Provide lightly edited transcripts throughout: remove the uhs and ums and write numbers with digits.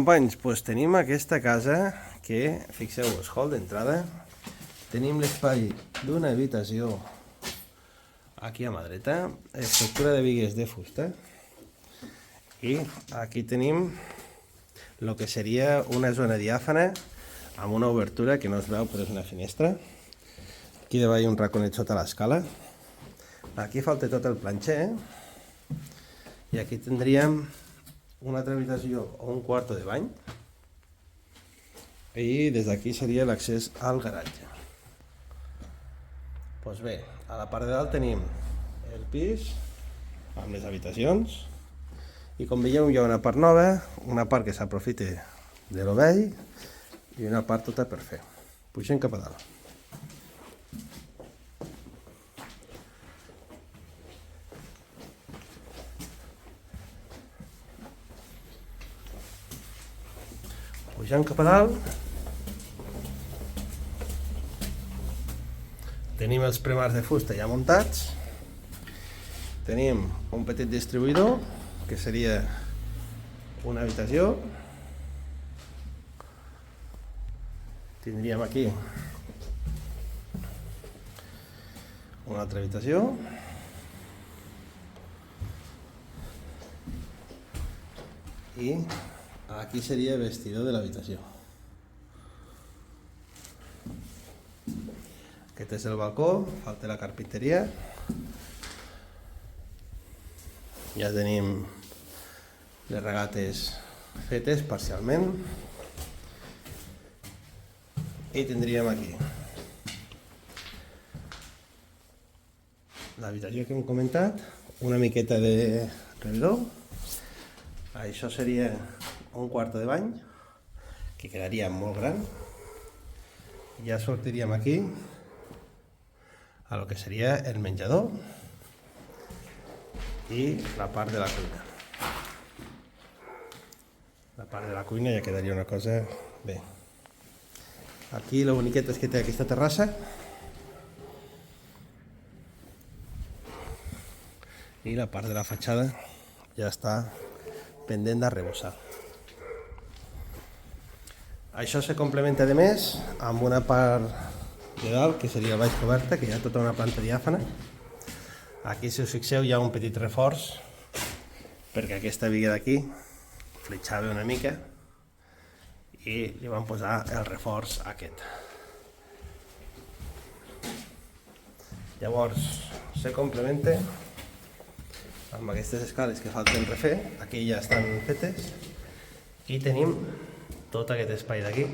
Companys, doncs tenim aquesta casa que, fixeu-vos, hall d'entrada, tenim l'espai d'una habitació aquí a mà dreta, estructura de bigues de fusta, i aquí tenim el que seria una zona diàfana amb una obertura que no es veu però és una finestra. Aquí davall un raconet sota l'escala. Aquí falta tot el planxer i aquí tindríem una altra habitació o un quarto de bany i des d'aquí seria l'accés al garatge. Doncs bé, a la part de dalt tenim el pis amb les habitacions i com veieu hi ha una part nova, una part que s'aprofita de lo vell i una part tota per fer. Pugem cap a dalt. Pujant cap a dalt tenim els premars de fusta ja muntats, tenim un petit distribuïdor que seria una habitació, tindríem aquí una altra habitació i aquí seria el vestidor de l'habitació. Aquest és el balcó, falta la carpinteria. Ja tenim les regates fetes parcialment. I tindríem aquí l'habitació que hem comentat, una miqueta de rebedor. Això seria un quarto de bany que quedaria molt gran. Ja sortiríem aquí a lo que seria el menjador i la part de la cuina. La part de la cuina ja quedaria una cosa bé. Aquí lo boniquet és que té aquesta terrassa i la part de la fatxada ja està pendent d'arrebossar. Això se complementa de més amb una part de dalt, que seria el baix coberta, que hi ha tota una planta diàfana. Aquí, si us fixeu, hi ha un petit reforç perquè aquesta biga d'aquí fletxava una mica i li vam posar el reforç aquest. Llavors, se complementa amb aquestes escales que falten refer, aquí ja estan fetes, i tenim tot aquest espai d'aquí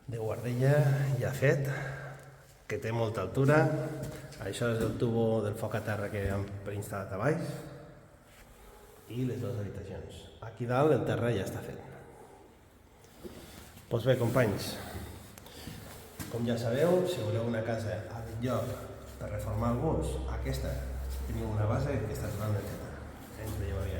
de guardilla ja fet, que té molta altura. Això és el tubo del foc a terra que hem preinstal·lat a baix i les dues habitacions. Aquí dalt el terra ja està fet. Doncs bé, companys, com ja sabeu, si voleu una casa a lloc per reformar-vos, aquesta teniu una base que està totalment feta. Ens veieu aviat.